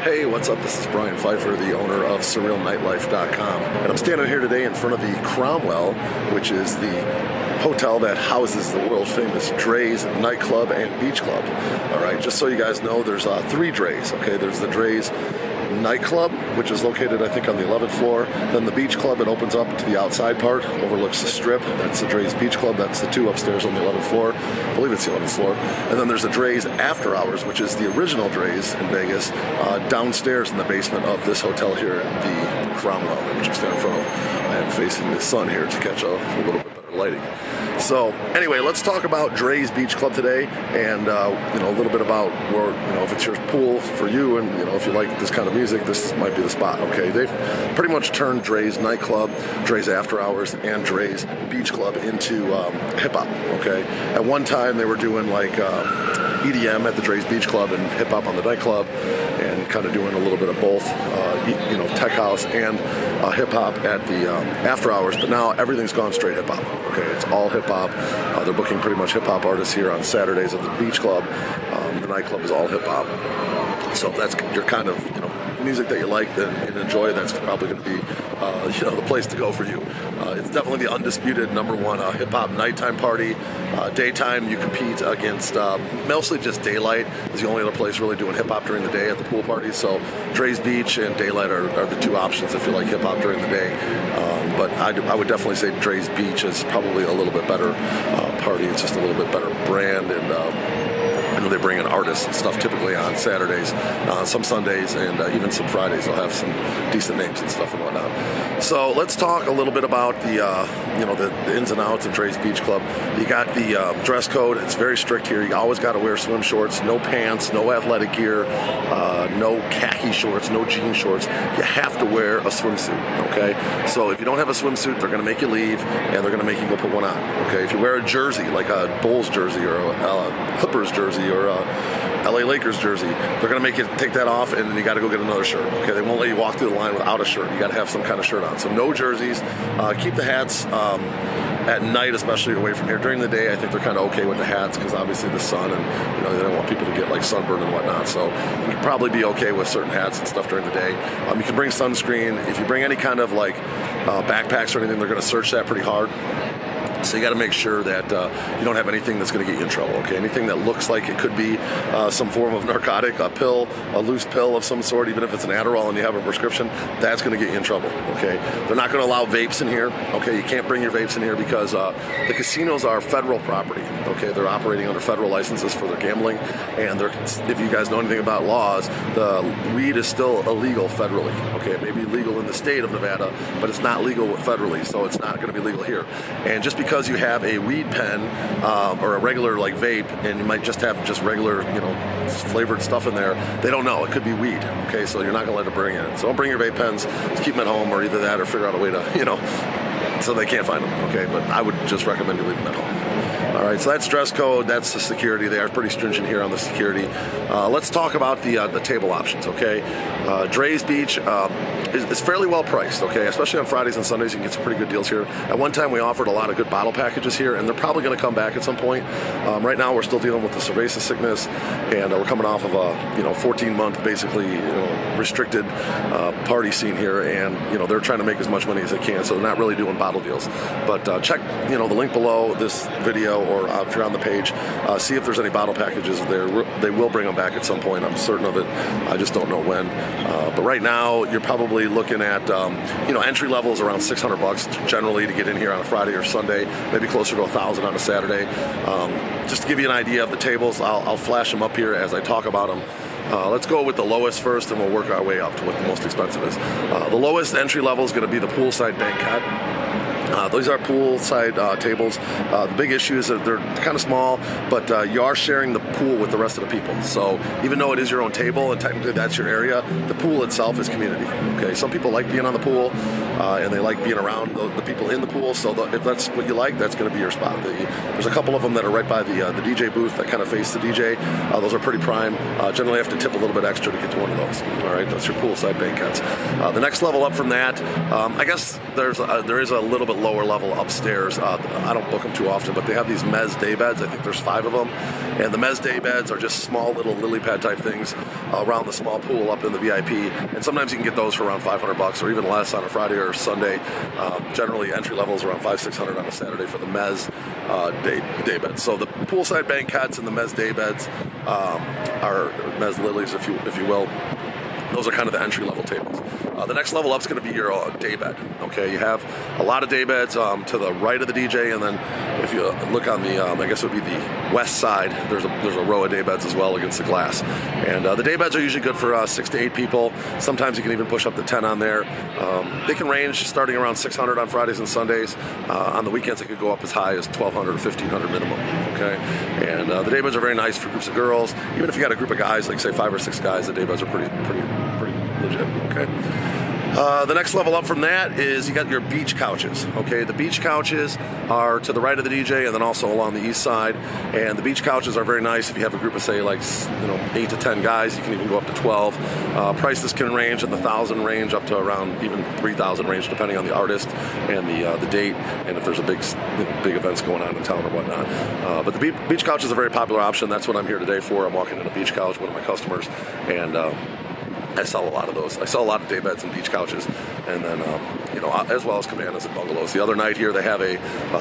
Hey, what's up? This is Brian Pfeiffer, the owner of SurrealNightlife.com. And I'm standing here today in front of the Cromwell, which is the hotel that houses the world famous Drai's Nightclub and Beachclub. All right, just so you guys know, there's three Drai's. Okay, there's the Drai's Nightclub, which is located, I think, on the 11th floor. Then the Beachclub, it opens up to the outside part, overlooks the strip. That's the Drai's Beachclub. That's the two upstairs on the 11th floor. I believe it's the 11th floor. And then there's the Drai's After Hours, which is the original Drai's in Vegas, downstairs in the basement of this hotel here at the Cromwell, which I'm standing in front of. I am facing the sun here to catch a little bit better lighting. So anyway, let's talk about Drai's Beachclub today, and a little bit about where, if it's your pool for you, and if you like this kind of music, this might be the spot. Okay, they've pretty much turned Drai's Nightclub, Drai's After Hours, and Drai's Beachclub into hip hop. Okay, at one time they were doing like EDM at the Drai's Beachclub and hip hop on the nightclub, and kind of doing a little bit of both, tech house and hip hop at the After Hours. But now everything's gone straight hip hop. Okay, it's all hip hop. They're booking pretty much hip hop artists here on Saturdays at the Beachclub. The nightclub is all hip hop. So if that's your kind of music that you like and enjoy, that's probably going to be the place to go for you. It's definitely the undisputed number one hip hop nighttime party. Daytime you compete against mostly just Daylight is the only other place really doing hip hop during the day at the pool parties. So Drai's Beach and Daylight are the two options if you like hip hop during the day. But I would definitely say Drai's Beach is probably a little bit better party. It's just a little bit better brand, and I know they bring in artists and stuff typically on Saturdays, some Sundays, and even some Fridays. They'll have some decent names and stuff and whatnot. So let's talk a little bit about the ins and outs of Drai's Beachclub. You got the dress code. It's very strict here. You always got to wear swim shorts, no pants, no athletic gear, no khaki shorts, no jean shorts. You have to wear a swimsuit. Okay. So if you don't have a swimsuit, they're going to make you leave, and they're going to make you go put one on. Okay. If you wear a jersey like a Bulls jersey or a Clippers jersey or a LA Lakers jersey, they're going to make you take that off, and then you got to go get another shirt. Okay, they won't let you walk through the line without a shirt. You got to have some kind of shirt on. So no jerseys. Keep the hats at night, especially away from here. During the day, I think they're kind of okay with the hats because obviously the sun, and they don't want people to get like sunburned and whatnot. So you can probably be okay with certain hats and stuff during the day. You can bring sunscreen. If you bring any kind of like backpacks or anything, they're going to search that pretty hard. So you got to make sure that you don't have anything that's going to get you in trouble. Okay, anything that looks like it could be some form of narcotic, a pill, a loose pill of some sort, even if it's an Adderall and you have a prescription, that's going to get you in trouble. Okay, they're not going to allow vapes in here. Okay, you can't bring your vapes in here because the casinos are federal property. Okay, they're operating under federal licenses for their gambling, and if you guys know anything about laws, the weed is still illegal federally. Okay, it may be legal in the state of Nevada, but it's not legal federally, so it's not going to be legal here. And just because you have a weed pen or a regular like vape, and you might just have just regular flavored stuff in there, they don't know. It could be weed. Okay, so you're not going to let them bring it in. So don't bring your vape pens. Just keep them at home, or either that or figure out a way to so they can't find them. Okay, but I would just recommend you leave them at home. All right, so that's dress code. That's the security. They are pretty stringent here on the security. Let's talk about the table options. Okay, Drai's Beach is fairly well priced. Okay, especially on Fridays and Sundays, you can get some pretty good deals here. At one time, we offered a lot of good bottle packages here, and they're probably going to come back at some point. Right now, we're still dealing with the Cerveza Sickness, and we're coming off of a 14-month basically restricted party scene here, and they're trying to make as much money as they can, so they're not really doing bottle deals. But check the link below this video, or if you're on the page, see if there's any bottle packages there. They will bring them back at some point. I'm certain of it. I just don't know when. But right now, you're probably looking at entry level is around $600 generally to get in here on a Friday or Sunday, maybe closer to $1,000 on a Saturday. Just to give you an idea of the tables, I'll flash them up here as I talk about them. Let's go with the lowest first, and we'll work our way up to what the most expensive is. The lowest entry level is going to be the poolside banquette. These are poolside tables. The big issue is that they're kind of small, but you are sharing the pool with the rest of the people. So even though it is your own table and technically that's your area, the pool itself is community. Okay, some people like being on the pool and they like being around the people in the pool. So if that's what you like, that's going to be your spot. There's a couple of them that are right by the DJ booth that kind of face the DJ. Those are pretty prime. Generally have to tip a little bit extra to get to one of those. All right, that's your poolside banquets. The next level up from that, I guess there is a little bit lower level upstairs. I don't book them too often, but they have these Mezz Daybeds. I think there's 5 of them. And the Mezz Daybeds are just small little lily pad type things around the small pool up in the VIP. And sometimes you can get those for around $500 or even less on a Friday or Sunday. Generally, entry level is around $500-$600 on a Saturday for the Mezz Daybeds. So the poolside banquettes and the Mezz Daybeds are Mezz lilies, if you will. Those are kind of the entry-level tables. The next level up is going to be your daybed. Okay, you have a lot of daybeds to the right of the DJ, and then if you look on the, I guess it would be the west side, there's a row of daybeds as well against the glass. And the daybeds are usually good for 6 to 8 people. Sometimes you can even push up to 10 on there. They can range starting around $600 on Fridays and Sundays. On the weekends, it could go up as high as $1,200 or $1,500 minimum. Okay, and the daybeds are very nice for groups of girls. Even if you got a group of guys, like say 5 or 6 guys, the daybeds are pretty legit. Okay. The next level up from that is you got your beach couches. Okay, the beach couches are to the right of the DJ and then also along the east side. And the beach couches are very nice if you have a group of say like 8 to 10 guys. You can even go up to 12. Prices can range in the $1,000 range up to around even $3,000 range, depending on the artist and the date and if there's a big events going on in town or whatnot. But the beach couch is a very popular option. That's what I'm here today for. I'm walking in a beach couch, one of my customers, and I sell a lot of those. I sell a lot of daybeds and beach couches, and then as well as cabanas and bungalows. The other night here they have a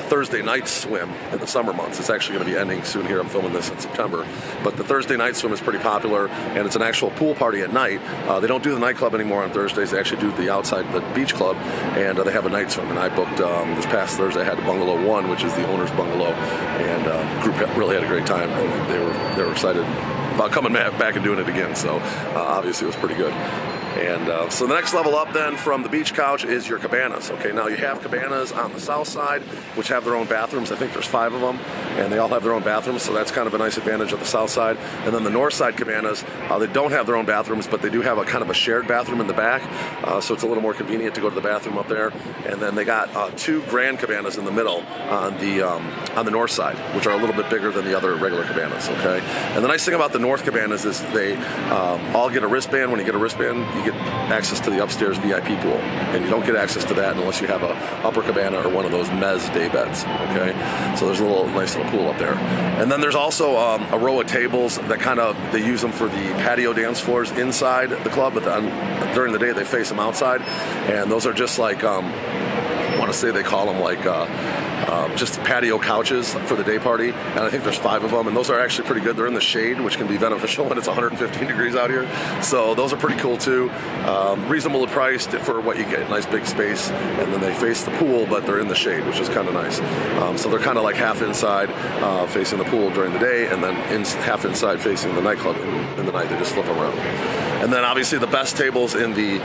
Thursday night swim in the summer months. It's actually going to be ending soon here. I'm filming this in September, but the Thursday night swim is pretty popular, and it's an actual pool party at night. They don't do the nightclub anymore on Thursdays. They actually do the outside, the beach club, and they have a night swim. And I booked this past Thursday. I had Bungalow 1, which is the owner's bungalow, and the group really had a great time. And they were excited about coming back and doing it again. So obviously it was pretty good. And so the next level up then from the beach couch is your cabanas. Okay, now you have cabanas on the south side, which have their own bathrooms. I think there's 5 of them, and they all have their own bathrooms, so that's kind of a nice advantage of the south side. And then the north side cabanas, they don't have their own bathrooms, but they do have a kind of a shared bathroom in the back, so it's a little more convenient to go to the bathroom up there. And then they got 2 grand cabanas in the middle on the north side, which are a little bit bigger than the other regular cabanas. Okay, and the nice thing about the north cabanas is they all get a wristband. When you get a wristband, you get access to the upstairs VIP pool, and you don't get access to that unless you have a upper cabana or one of those Mezz Daybeds. Okay, so there's a nice little pool up there. And then there's also a row of tables that they use them for the patio dance floors inside the club, but during the day they face them outside, and those are just like I want to say they call them like just patio couches for the day party, and I think there's 5 of them, and those are actually pretty good. They're in the shade, which can be beneficial when it's 115 degrees out here, so those are pretty cool too. Reasonably priced for what you get, nice big space, and then they face the pool, but they're in the shade, which is kind of nice. So they're kind of like half inside facing the pool during the day, and then half inside facing the nightclub in the night. They just flip around. And then obviously the best tables in the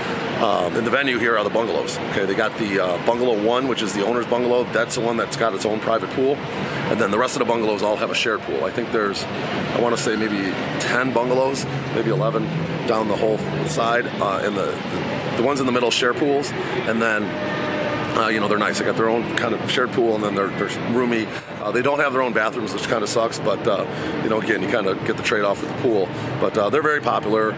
venue here are the bungalows. Okay, they got the Bungalow 1, which is the owner's bungalow. That's the one that's got its own private pool. And then the rest of the bungalows all have a shared pool. I think there's, I want to say maybe 10 bungalows, maybe 11 down the whole side. And the ones in the middle share pools. And then they're nice. They got their own kind of shared pool, and then they're roomy. They don't have their own bathrooms, which kind of sucks, but, again, you kind of get the trade-off with the pool. But they're very popular.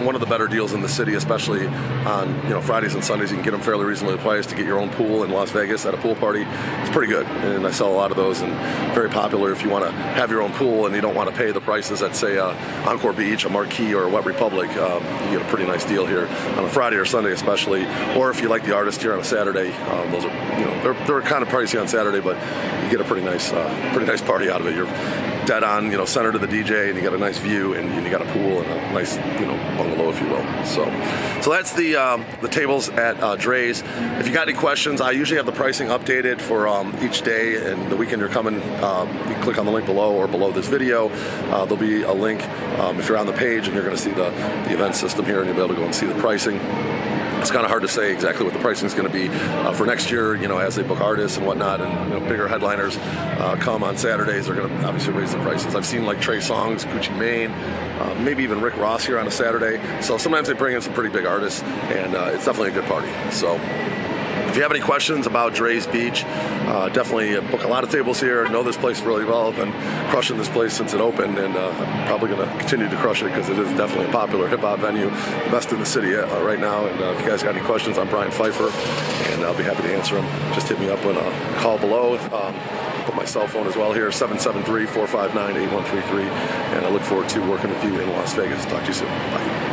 One of the better deals in the city, especially on, Fridays and Sundays. You can get them fairly reasonably priced to get your own pool in Las Vegas at a pool party. It's pretty good, and I sell a lot of those, and very popular if you want to have your own pool and you don't want to pay the prices at, say, Encore Beach, a Marquee, or a Wet Republic. You get a pretty nice deal here on a Friday or Sunday especially, or if you like the artist here on a Saturday. Those are, they're kind of pricey on Saturday, but you get a pretty nice party out of it. You're dead on, center to the DJ, and you got a nice view, and you got a pool and a nice, bungalow, if you will. So that's the tables at Drai's. If you got any questions, I usually have the pricing updated for each day, and the weekend you're coming, you can click on the link below or below this video. There'll be a link if you're on the page, and you're going to see the event system here, and you'll be able to go and see the pricing. It's kind of hard to say exactly what the pricing is going to be for next year, as they book artists and whatnot, and bigger headliners come on Saturdays. They're going to obviously raise the prices. I've seen like Trey Songz, Gucci Mane, maybe even Rick Ross here on a Saturday. So sometimes they bring in some pretty big artists, and it's definitely a good party. So If you have any questions about Drai's Beach, definitely book a lot of tables here. Know this place really well. I've been crushing this place since it opened, and I'm probably going to continue to crush it because it is definitely a popular hip-hop venue, the best in the city right now. And if you guys got any questions, I'm Brian Pfeiffer, and I'll be happy to answer them. Just hit me up on a call below. Put my cell phone as well here, 773-459-8133, and I look forward to working with you in Las Vegas. Talk to you soon. Bye.